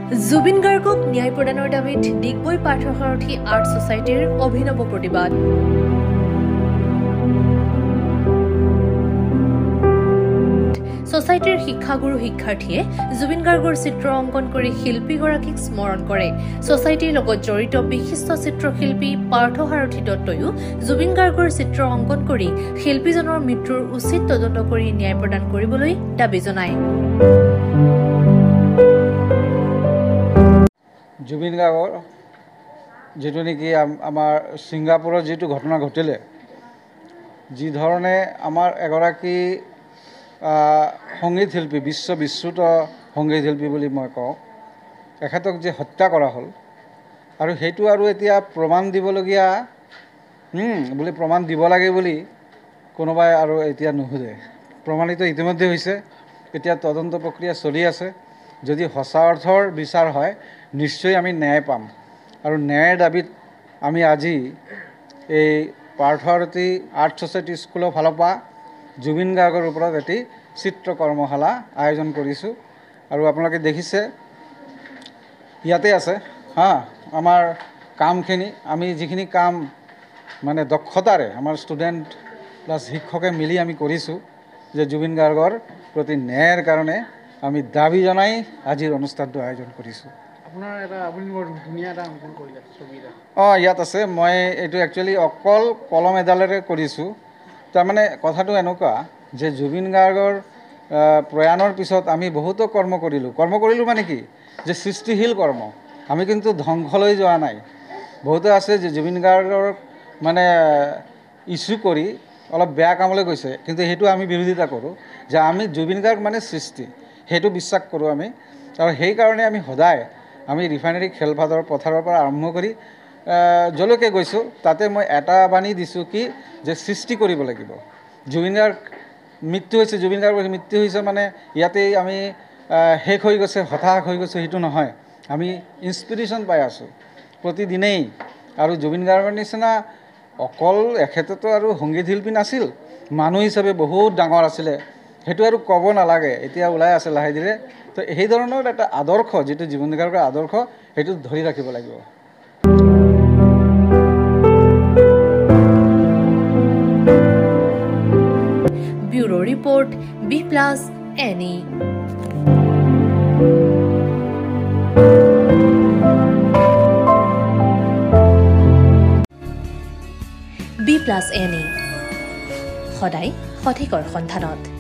জুবিন গাৰ্গক ন্যায় প্ৰদানৰ দাবীত ডিগবৈ পাৰ্থসাৰথী আৰ্ট ছ'চাইটিৰ অভিনৱ প্ৰতিবাদ। ছ'চাইটিৰ শিক্ষাগুৰু শিক্ষাৰ্থীয়ে জুবিন গাৰ্গৰ চিত্ৰ অংকন কৰি শিল্পীগৰাকীক স্মৰণ কৰে। ছ'চাইটিৰ লগত জড়িত বিশিষ্ট চিত্ৰশিল্পী পাৰ্থসাৰথী দত্তয়ো জুবিন গাৰ্গৰ চিত্ৰ অংকন কৰি শিল্পীজনৰ মৃত্যুৰ উচিত তদন্ত কৰি ন্যায় প্ৰদান কৰিবলৈ দাবী জনায়। জুবিন গাৰ্গৰ যেটো নেকি আমাৰ ছিংগাপুৰৰ যেটো ঘটনা ঘটিলে, যি ধৰণে আমাৰ এগৰাকী সংগীত শিল্পী বিশ্ববিশ্ৰুত সংগীত শিল্পী বুলি মই কওঁ, এখেতক যে হত্যা কৰা হ'ল আৰু সেইটো আৰু এতিয়া প্ৰমাণ দিবলগীয়া বুলি প্ৰমাণ দিব লাগে বুলি কোনোবাই আৰু এতিয়া নুসুধে। প্ৰমাণিত ইতিমধ্যে হৈছে, এতিয়া তদন্ত প্ৰক্ৰিয়া চলি আছে। যদি সঁচা অৰ্থৰ বিচাৰ হয় নিশ্চয় আমি ন্যায় পাম আৰু ন্যায়ৰ দাবীত আমি আজি এই পাৰ্থসাৰথী আৰ্ট ছ'চাইটি স্কুলৰ ফালৰ পৰা জুবিন গাৰ্গৰ ওপৰত এটি চিত্ৰ কৰ্মশালা আয়োজন কৰিছোঁ। আৰু আপোনালোকে দেখিছে ইয়াতে আছে আমাৰ কামখিনি, আমি যিখিনি কাম মানে দক্ষতাৰে আমাৰ ষ্টুডেণ্ট প্লাছ শিক্ষকে মিলি আমি কৰিছোঁ, যে জুবিন গাৰ্গৰ প্ৰতি ন্যায়ৰ কাৰণে আমি দাবী জনাই আজিৰ অনুষ্ঠানটো আয়োজন কৰিছোঁ। আপোনাৰ এটা আপুনি বৰ ধুনীয়া এটা অংকন কৰিলে ছবি এটা। ইয়াত আছে। মই এইটো একচুৱেলি অকল কলম এডালেৰে কৰিছোঁ। তাৰমানে কথাটো এনেকুৱা যে জুবিন গাৰ্গৰ প্ৰয়াণৰ পিছত আমি বহুতো কৰ্ম কৰিলোঁ মানে কি, যে সৃষ্টিশীল কৰ্ম। আমি কিন্তু ধ্বংসলৈ যোৱা নাই। বহুতো আছে যে জুবিন গাৰ্গৰ মানে ইছ্যু কৰি অলপ বেয়া কামলৈ গৈছে, কিন্তু সেইটো আমি বিৰোধিতা কৰোঁ যে আমি জুবিন গাৰ্গ মানে সৃষ্টি, সেইটো বিশ্বাস কৰোঁ আমি। আৰু সেইকাৰণে আমি সদায় আমি ৰিফাইনেৰী খেলভাদৰ পথাৰৰ পৰা আৰম্ভ কৰি যলৈকে গৈছোঁ তাতে মই এটা বাণী দিছোঁ কি, যে সৃষ্টি কৰিব লাগিব। জুবিন গাৰ্গ মৃত্যু হৈছে, জুবিন গাৰ্গৰ মৃত্যু হৈছে মানে ইয়াতেই আমি শেষ হৈ গৈছে, হতাশ হৈ গৈছে, সেইটো নহয়। আমি ইনস্পিৰেশ্যন পাই আছোঁ প্ৰতিদিনেই। আৰু জুবিন গাৰ্গৰ নিচিনা অকল এখেতেতো আৰু সংগীত শিল্পী নাছিল, মানুহ হিচাপে বহুত ডাঙৰ আছিলে, সেইটো আৰু ক'ব নালাগে, এতিয়া ওলাই আছে লাহে ধীৰে। তো সেই ধৰণৰ এটা আদৰ্শ, যিটো জুবিন গাৰ্গৰ আদৰ্শ, সেইটো ধৰি ৰাখিব লাগিব। Bureau report B+NE। B+NE সদায় সঠিকৰ সন্ধানত।